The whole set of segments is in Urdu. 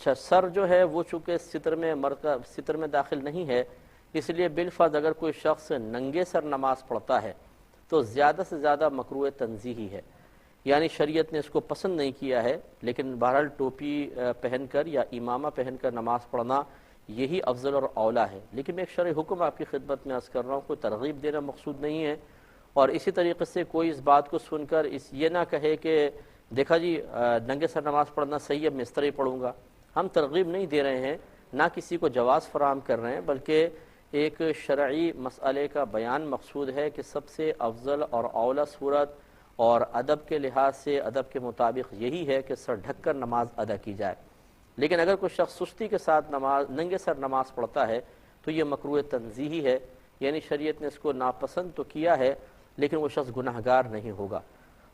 اچھا، سر جو ہے وہ چونکہ ستر میں مرد کا ستر میں داخل نہیں ہے، اس لیے بالفرض اگر کوئی شخص ننگے سر نماز پڑھتا ہے تو زیادہ سے زیادہ مکروہ تنزیہی ہے، یعنی شریعت نے اس کو پسند نہیں کیا ہے، لیکن بہرحال ٹوپی پہن کر یا امامہ پہن کر نماز پڑھنا یہی افضل اور اولا ہے۔ لیکن میں ایک شرعی حکم آپ کی خدمت میں عرض کر رہا ہوں، کوئی ترغیب دینا مقصود نہیں ہے، اور اسی طریقے سے کوئی اس بات کو سن کر یہ نہ کہے کہ دیکھا جی ننگے سر نماز پڑھنا صحیح ہے، میں اس طرح ہی پڑھوں گا۔ ہم ترغیب نہیں دے رہے ہیں، نہ کسی کو جواز فراہم کر رہے ہیں، بلکہ ایک شرعی مسئلے کا بیان مقصود ہے کہ سب سے افضل اور اولا صورت اور ادب کے لحاظ سے ادب کے مطابق یہی ہے کہ سر ڈھک کر نماز ادا کی جائے۔ لیکن اگر کوئی شخص سستی کے ساتھ ننگے سر نماز پڑھتا ہے تو یہ مکروہ تنزیہی ہے، یعنی شریعت نے اس کو ناپسند تو کیا ہے لیکن وہ شخص گناہگار نہیں ہوگا۔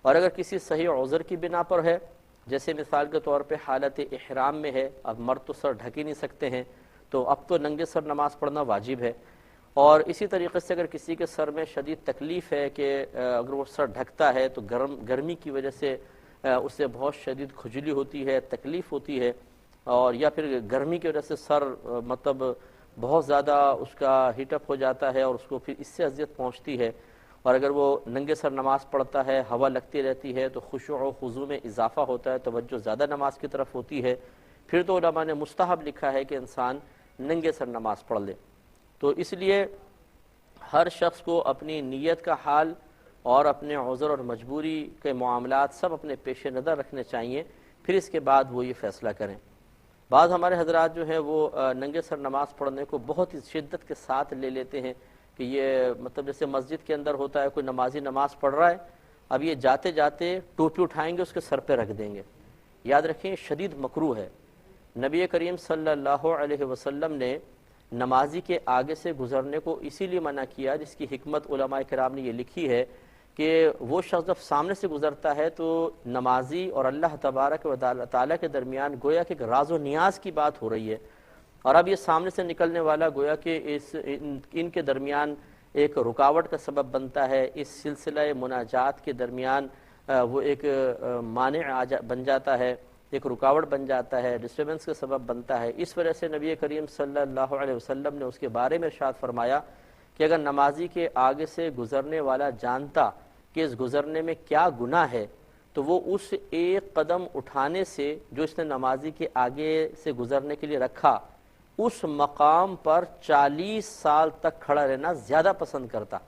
اور اگر کسی صحیح عذر کی بنا پر ہے، جیسے مثال کے طور پہ حالت احرام میں ہے، اب مرد تو سر ڈھک ہی نہیں سکتے ہیں، تو اب تو ننگے سر نماز پڑھنا واجب ہے۔ اور اسی طریقے سے اگر کسی کے سر میں شدید تکلیف ہے کہ اگر وہ سر ڈھکتا ہے تو گرمی کی وجہ سے اسے بہت شدید کھجلی ہوتی ہے، تکلیف ہوتی ہے، اور یا پھر گرمی کی وجہ سے سر مطلب بہت زیادہ اس کا ہیٹ اپ ہو جاتا ہے اور اس کو پھر اس سے اذیت پہنچتی ہے، اور اگر وہ ننگے سر نماز پڑھتا ہے، ہوا لگتی رہتی ہے تو خشوع و خضوع میں اضافہ ہوتا ہے، توجہ زیادہ نماز کی طرف ہوتی ہے، پھر تو علماء نے مستحب لکھا ہے کہ انسان ننگے سر نماز پڑھ لے۔ تو اس لیے ہر شخص کو اپنی نیت کا حال اور اپنے عذر اور مجبوری کے معاملات سب اپنے پیش نظر رکھنے چاہیے، پھر اس کے بعد وہ یہ فیصلہ کریں۔ بعض ہمارے حضرات جو ہیں وہ ننگے سر نماز پڑھنے کو بہت ہی شدت کے ساتھ لے لیتے ہیں کہ یہ مطلب جیسے مسجد کے اندر ہوتا ہے، کوئی نمازی نماز پڑھ رہا ہے، اب یہ جاتے جاتے ٹوپی اٹھائیں گے اس کے سر پہ رکھ دیں گے۔ یاد رکھیں شدید مکروہ ہے۔ نبی کریم صلی اللہ علیہ وسلم نے نمازی کے آگے سے گزرنے کو اسی لیے منع کیا، جس کی حکمت علماء کرام نے یہ لکھی ہے کہ وہ شخص جب سامنے سے گزرتا ہے تو نمازی اور اللہ تبارک و تعالیٰ کے درمیان گویا کہ ایک راز و نیاز کی بات ہو رہی ہے، اور اب یہ سامنے سے نکلنے والا گویا کہ ان کے درمیان ایک رکاوٹ کا سبب بنتا ہے، اس سلسلہ مناجات کے درمیان وہ ایک مانع بن جاتا ہے، ایک رکاوٹ بن جاتا ہے، ڈسٹربنس کا سبب بنتا ہے۔ اس وجہ سے نبی کریم صلی اللہ علیہ وسلم نے اس کے بارے میں ارشاد فرمایا کہ اگر نمازی کے آگے سے گزرنے والا جانتا کہ اس گزرنے میں کیا گناہ ہے تو وہ اس ایک قدم اٹھانے سے جو اس نے نمازی کے آگے سے گزرنے کے لیے رکھا، اس مقام پر 40 سال تک کھڑا رہنا زیادہ پسند کرتا۔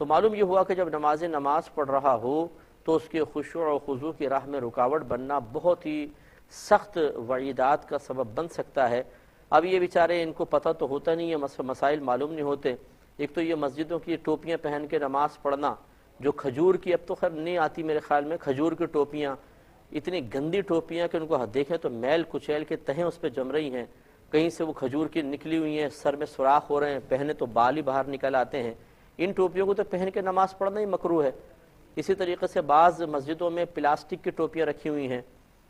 تو معلوم یہ ہوا کہ جب نمازی نماز پڑھ رہا ہو تو اس کے خشوع و خضوع کی راہ میں رکاوٹ بننا بہت ہی سخت وعیدات کا سبب بن سکتا ہے۔ اب یہ بیچارے ان کو پتہ تو ہوتا نہیں ہے، مسائل معلوم نہیں ہوتے۔ ایک تو یہ مسجدوں کی ٹوپیاں پہن کے نماز پڑھنا، جو کھجور کی، اب تو خیر نہیں آتی میرے خیال میں، کھجور کی ٹوپیاں، اتنی گندی ٹوپیاں کہ ان کو دیکھیں تو میل کچیل کے تہیں اس پہ جم رہی ہیں، کہیں سے وہ کھجور کی نکلی ہوئی ہیں، سر میں سوراخ ہو رہے ہیں، پہنے تو بال ہی باہر نکل آتے ہیں۔ ان ٹوپیوں کو تو پہن کے نماز پڑھنا ہی مکروہ ہے۔ اسی طریقے سے بعض مسجدوں میں پلاسٹک کی ٹوپیاں رکھی ہوئی ہیں،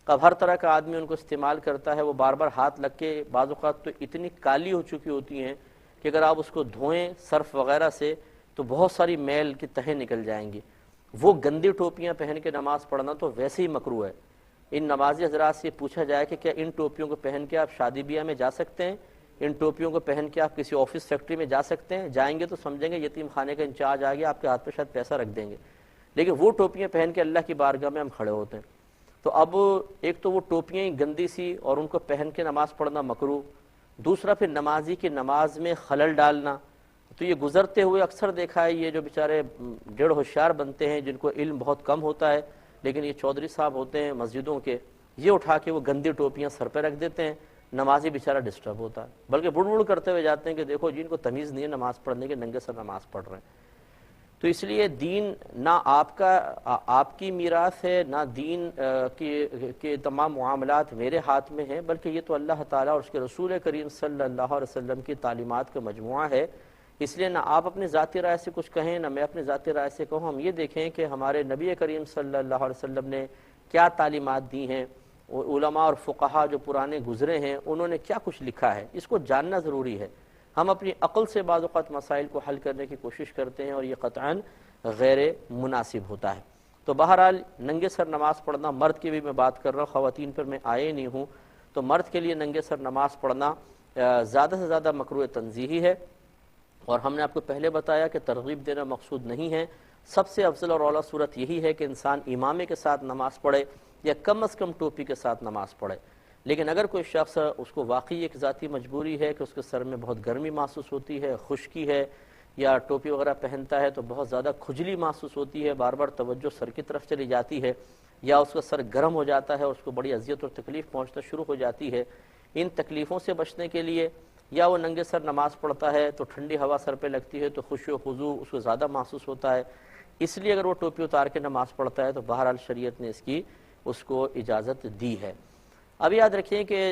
اب ہر طرح کا آدمی ان کو استعمال کرتا ہے، وہ بار بار ہاتھ لگ کے بعض اوقات تو اتنی کالی ہو چکی ہوتی ہیں کہ اگر آپ اس کو دھوئیں صرف وغیرہ سے تو بہت ساری میل کی تہیں نکل جائیں گی۔ وہ گندی ٹوپیاں پہن کے نماز پڑھنا تو ویسے ہی مکروہ ہے۔ ان نمازی حضرات سے پوچھا جائے کہ کیا ان ٹوپیوں کو پہن کے آپ شادی بیاہ میں جا سکتے ہیں، ان ٹوپیوں کو پہن کے آپ کسی آفس فیکٹری میں جا سکتے ہیں؟ جائیں گے تو سمجھیں گے یتیم خانے کا انچارج آ گیا، آپ کے ہاتھ پہ شاید پیسہ رکھ دیں گے، لیکن وہ ٹوپیاں پہن کے اللہ کی بارگاہ میں ہم کھڑے ہوتے ہیں۔ تو اب ایک تو وہ ٹوپیاں ہی گندی سی اور ان کو پہن کے نماز پڑھنا مکروہ، دوسرا پھر نمازی کی نماز میں خلل ڈالنا۔ تو یہ گزرتے ہوئے اکثر دیکھا ہے، یہ جو بیچارے ڈیڑھ ہوشیار بنتے ہیں جن کو علم بہت کم ہوتا ہے، لیکن یہ چودھری صاحب ہوتے ہیں مسجدوں کے، یہ اٹھا کے وہ گندی ٹوپیاں سر پہ رکھ دیتے ہیں، نمازی بیچارہ ڈسٹرب ہوتا ہے، بلکہ بڑ بڑ کرتے ہوئے جاتے ہیں کہ دیکھو جن کو تمیز نہیں ہے نماز پڑھنے کے، ننگے سر نماز پڑھ رہے ہیں۔ تو اس لیے دین نہ آپ کی میراث ہے، نہ دین کے تمام معاملات میرے ہاتھ میں ہیں، بلکہ یہ تو اللہ تعالیٰ اور اس کے رسول کریم صلی اللہ علیہ وسلم کی تعلیمات کا مجموعہ ہے۔ اس لیے نہ آپ اپنی ذاتی رائے سے کچھ کہیں، نہ میں اپنی ذاتی رائے سے کہوں، ہم یہ دیکھیں کہ ہمارے نبی کریم صلی اللہ علیہ وسلم نے کیا تعلیمات دی ہیں، علماء اور فقہا جو پرانے گزرے ہیں انہوں نے کیا کچھ لکھا ہے، اس کو جاننا ضروری ہے۔ ہم اپنی عقل سے بعض اوقات مسائل کو حل کرنے کی کوشش کرتے ہیں اور یہ قطعاً غیر مناسب ہوتا ہے۔ تو بہرحال ننگے سر نماز پڑھنا، مرد کی بھی میں بات کر رہا ہوں، خواتین پر میں آئے نہیں ہوں، تو مرد کے لیے ننگے سر نماز پڑھنا زیادہ سے زیادہ مکروہ تنزیہی ہے، اور ہم نے آپ کو پہلے بتایا کہ ترغیب دینا مقصود نہیں ہے۔ سب سے افضل اور اعلیٰ صورت یہی ہے کہ انسان امامے کے ساتھ نماز پڑھے یا کم از کم ٹوپی کے ساتھ نماز پڑھے۔ لیکن اگر کوئی شخص اس کو واقعی ایک ذاتی مجبوری ہے کہ اس کے سر میں بہت گرمی محسوس ہوتی ہے، خشکی ہے، یا ٹوپی وغیرہ پہنتا ہے تو بہت زیادہ کھجلی محسوس ہوتی ہے، بار بار توجہ سر کی طرف چلی جاتی ہے، یا اس کا سر گرم ہو جاتا ہے اور اس کو بڑی اذیت اور تکلیف پہنچنا شروع ہو جاتی ہے، ان تکلیفوں سے بچنے کے لیے، یا وہ ننگے سر نماز پڑھتا ہے تو ٹھنڈی ہوا سر پہ لگتی ہے تو خشوع و خضوع اس کو زیادہ محسوس ہوتا ہے، اس لیے اگر وہ ٹوپی اتار کے نماز پڑھتا ہے تو بہرحال شریعت نے اس کو اجازت دی ہے۔ اب یاد رکھیں کہ